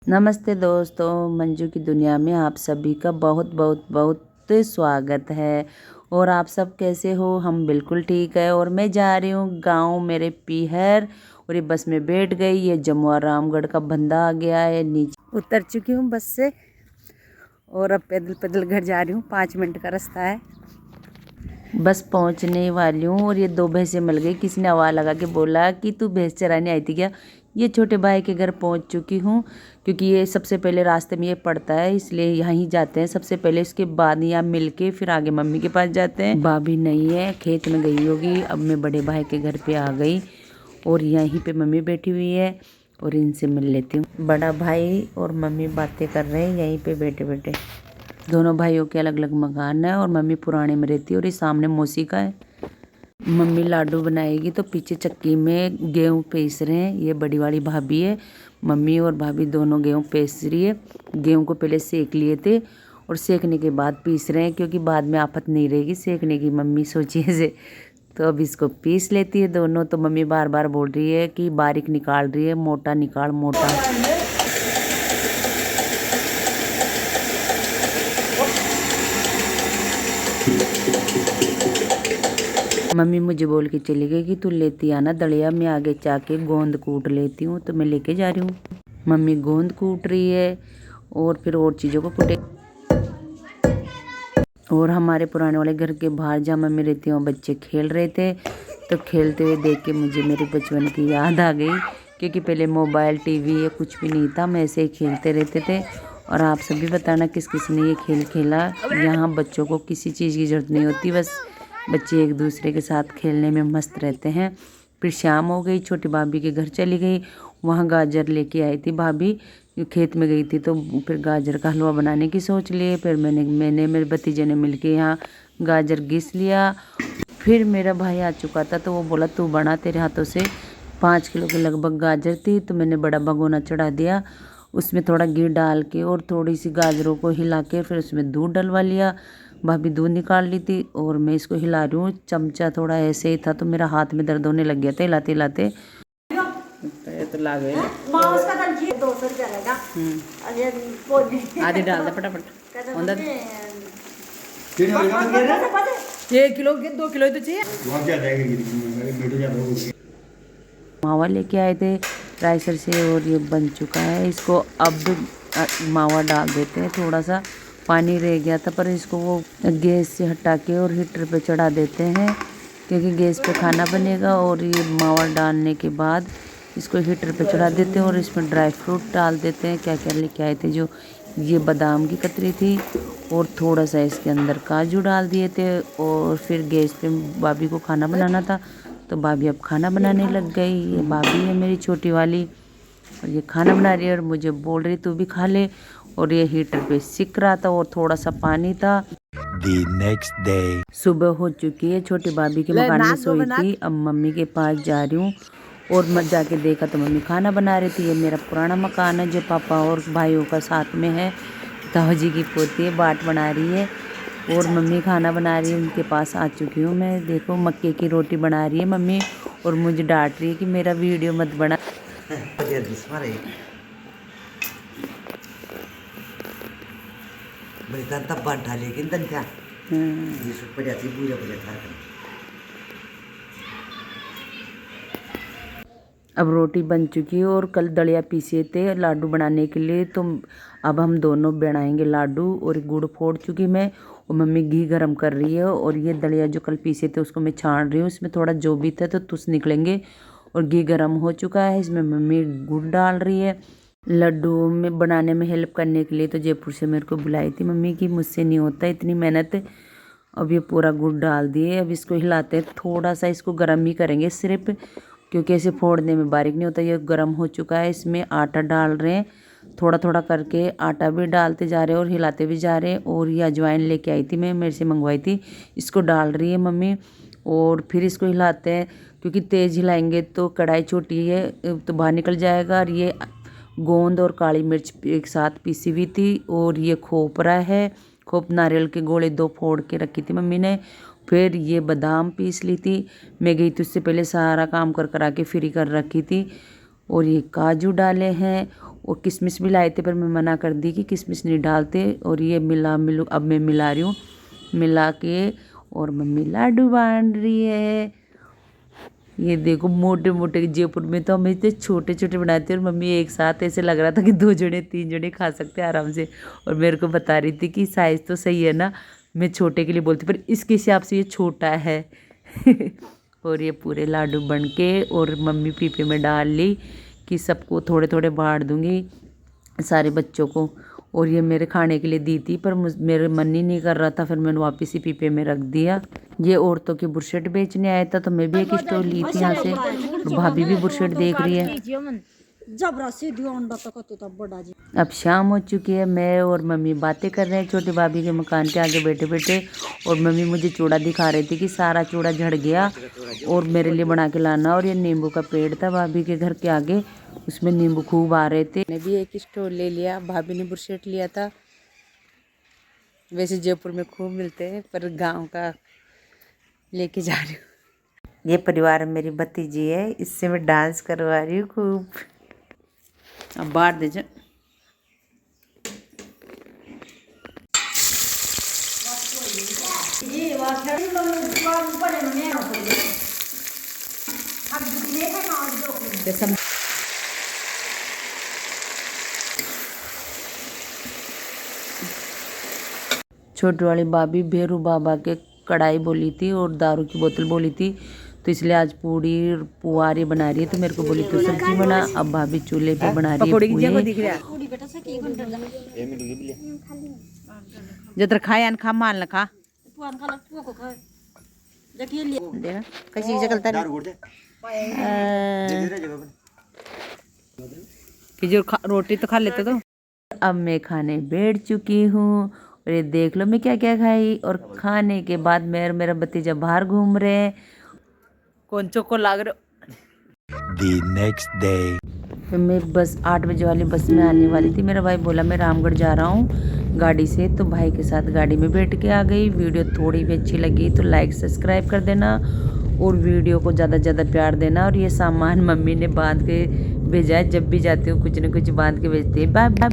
नमस्ते दोस्तों, मंजू की दुनिया में आप सभी का बहुत बहुत बहुत स्वागत है। और आप सब कैसे हो? हम बिल्कुल ठीक है। और मैं जा रही हूँ गांव मेरे पीहर, और ये बस में बैठ गई। ये जमुआ रामगढ़ का बंदा आ गया है, नीचे उतर चुकी हूँ बस से और अब पैदल पैदल घर जा रही हूँ। 5 मिनट का रास्ता है, बस पहुँचने वाली हूँ। और ये 2 भैंसें मिल गई। किसी ने आवाज़ लगा के बोला कि तू भैंस चराने आई थी क्या? ये छोटे भाई के घर पहुँच चुकी हूँ, क्योंकि ये सबसे पहले रास्ते में ये पड़ता है, इसलिए यहाँ ही जाते हैं सबसे पहले। इसके बाद यहाँ मिल के फिर आगे मम्मी के पास जाते हैं। भाभी नहीं है, खेत में गई होगी। अब मैं बड़े भाई के घर पे आ गई और यहीं पे मम्मी बैठी हुई है और इनसे मिल लेती हूँ। बड़ा भाई और मम्मी बातें कर रहे हैं यहीं पे बैठे बैठे। दोनों भाइयों के अलग अलग मकान है और मम्मी पुराने में रहती है और ये सामने मौसी का है। मम्मी लाडू बनाएगी तो पीछे चक्की में गेहूँ पीस रहे हैं। ये बड़ी वाली भाभी है, मम्मी और भाभी दोनों गेहूँ पीस रही है। गेहूँ को पहले सेक लिए थे और सेकने के बाद पीस रहे हैं, क्योंकि बाद में आफत नहीं रहेगी सेकने की। मम्मी सोची ऐसे, तो अब इसको पीस लेती है दोनों। तो मम्मी बार बार बोल रही है कि बारीक निकाल रही है, मोटा निकाल मोटा। मम्मी मुझे बोल के चली गई कि तू लेती आना दलिया, मैं आगे जाके गोंद कूट लेती हूँ। तो मैं लेके जा रही हूँ। मम्मी गोंद कूट रही है और फिर और चीज़ों को कूटे। और हमारे पुराने वाले घर के बाहर जहाँ मम्मी रहती हूँ बच्चे खेल रहे थे। तो खेलते हुए देख के मुझे मेरे बचपन की याद आ गई, क्योंकि पहले मोबाइल टीवी या कुछ भी नहीं था, हम ऐसे ही खेलते रहते थे। और आप सभी बताना किस किस ने ये खेल खेला। यहाँ बच्चों को किसी चीज़ की ज़रूरत नहीं होती, बस बच्चे एक दूसरे के साथ खेलने में मस्त रहते हैं। फिर शाम हो गई, छोटी भाभी के घर चली गई। वहाँ गाजर लेके आई थी भाभी, खेत में गई थी तो फिर गाजर का हलवा बनाने की सोच लिए। फिर मैंने मेरे भतीजे ने मिलके यहाँ गाजर घिस लिया। फिर मेरा भाई आ चुका था तो वो बोला तू बना, तेरे हाथों से। 5 किलो के लगभग गाजर थी, तो मैंने बड़ा भगोना चढ़ा दिया। उसमें थोड़ा घी डाल के और थोड़ी सी गाजरों को हिला के फिर उसमें दूध डलवा लिया। भाभी दूध निकाल ली थी और मैं इसको हिला रही हूँ। चमचा थोड़ा ऐसे ही था तो मेरा हाथ में दर्द होने लग गया था हिलाते हिलाते। तो ला गए आधे डाल दे फटाफट। 1 किलो 2 किलो तो चाहिए। मावा लेके आए थे रायसर से और ये बन चुका है। इसको अब मावा डाल देते हैं। थोड़ा सा पानी रह गया था पर इसको वो गैस से हटा के और हीटर पे चढ़ा देते हैं, क्योंकि गैस पे खाना बनेगा। और ये मावा डालने के बाद इसको हीटर पे चढ़ा देते हैं और इसमें ड्राई फ्रूट डाल देते हैं। क्या क्या लेके आए थे, जो ये बादाम की कतरी थी और थोड़ा सा इसके अंदर काजू डाल दिए थे। और फिर गैस पे भाभी को खाना बनाना था तो भाभी अब खाना बनाने लग गई। ये भाभी है मेरी छोटी वाली और ये खाना बना रही है और मुझे बोल रही तू भी खा ले। और ये हीटर पे सिक रहा था और थोड़ा सा पानी था। The next day. सुबह हो चुकी है, छोटी भाभी के मकान में सोई थी। अब मम्मी के पास जा रही हूँ और मत जाके देखा तो मम्मी खाना बना रही थी। ये मेरा पुराना मकान है जो पापा और भाइयों का साथ में है। ताऊजी की पोती है, बाट बना रही है और मम्मी खाना बना रही है। उनके पास आ चुकी हूँ मैं। देखो मक्के की रोटी बना रही है मम्मी और मुझे डांट रही है कि मेरा वीडियो मत बना। अब रोटी बन चुकी है और कल दलिया पीसे थे लाडू बनाने के लिए, तो अब हम दोनों बनाएंगे लाडू। और गुड़ फोड़ चुकी मैं और मम्मी घी गरम कर रही है। और ये दलिया जो कल पीसे थे उसको मैं छान रही हूँ। इसमें थोड़ा जो भी था तो तुस निकलेंगे। और घी गरम हो चुका है, इसमें मम्मी गुड़ डाल रही है। लड्डू में बनाने में हेल्प करने के लिए तो जयपुर से मेरे को बुलाई थी मम्मी की, मुझसे नहीं होता इतनी मेहनत। अब ये पूरा गुड़ डाल दिए। अब इसको हिलाते हैं, थोड़ा सा इसको गर्म ही करेंगे सिर्फ, क्योंकि ऐसे फोड़ने में बारीक नहीं होता। ये गर्म हो चुका है, इसमें आटा डाल रहे हैं। थोड़ा थोड़ा करके आटा भी डालते जा रहे हैं और हिलाते भी जा रहे हैं। और ये अजवाइन लेके आई थी मैं, मेरे से मंगवाई थी, इसको डाल रही है मम्मी। और फिर इसको हिलाते हैं, क्योंकि तेज़ हिलाएंगे तो कढ़ाई छोटी है तो बाहर निकल जाएगा। और ये गोंद और काली मिर्च एक साथ पीसी हुई थी। और ये खोपरा है, खोप नारियल के गोले 2 फोड़ के रखी थी मम्मी ने। फिर ये बादाम पीस ली थी। मैं गई थी उससे पहले, सारा काम कर करा के फ्री कर रखी थी। और ये काजू डाले हैं और किशमिश भी लाए थे, पर मैं मना कर दी कि किशमिश नहीं डालते। और ये अब मैं मिला रही हूँ, मिला के और मम्मी लाडू बांध रही है। ये देखो मोटे मोटे, जयपुर में तो हम इतने छोटे छोटे बनाते हैं और मम्मी एक साथ, ऐसे लग रहा था कि 2 जने 3 जने खा सकते हैं आराम से। और मेरे को बता रही थी कि साइज़ तो सही है ना, मैं छोटे के लिए बोलती पर इसके हिसाब से ये छोटा है। और ये पूरे लाडू बन के और मम्मी पीपे में डाल ली कि सबको थोड़े थोड़े बांट दूंगी सारे बच्चों को। और ये मेरे खाने के लिए दी थी, पर मेरे मन ही नहीं कर रहा था, फिर मैंने वापस ही पीपे में रख दिया। ये औरतों की बुरशेट बेचने आया था, तो मैं भी एक स्टोर ली थी यहाँ से। और भाभी भी बुरशेट देख रही है। अब शाम हो चुकी है, मैं और मम्मी बातें कर रहे हैं छोटी भाभी के मकान के आगे बैठे बैठे। और मम्मी मुझे चूड़ा दिखा रही थी कि सारा चूड़ा झड़ गया और मेरे लिए बना के लाना। और ये नींबू का पेड़ था भाभी के घर के आगे, उसमें नींबू खूब आ रहे थे। मैंने भी एक स्टोर ले लिया, भाभी ने बुरशेट लिया था। वैसे जयपुर में खूब मिलते हैं, पर गाँव का लेके जा रही हूँ। ये परिवार मेरी भतीजी है, इससे मैं डांस करवा रही हूँ खूब। अब बाहर दे जा। छोटी वाली भाभी भैरू बाबा के कढ़ाई बोली थी और दारू की बोतल बोली थी, तो इसलिए आज पूड़ी पुआरी बना रही है। तो मेरे को बोली तो सब्जी बना। अब भाभी चूल्हे पे बना रही है जो खाए खा मान लखा कैसी चलता कि जो रोटी तो खा लेते। तो अब मैं खाने बैठ चुकी हूँ और ये देख लो मैं क्या क्या खाई। और खाने के बाद मेरा भतीजा बाहर घूम रहे हैं। कौन को लाग रहे। The next day. फिर मैं बस 8 बजे वाली बस में आने वाली थी। मेरा भाई बोला मैं रामगढ़ जा रहा हूँ गाड़ी से, तो भाई के साथ गाड़ी में बैठ के आ गई। वीडियो थोड़ी भी अच्छी लगी तो लाइक सब्सक्राइब कर देना और वीडियो को ज़्यादा से ज़्यादा प्यार देना। और ये सामान मम्मी ने बांध के भेजा है, जब भी जाती हूँ कुछ न कुछ बांध के भेजती है। Bye bye.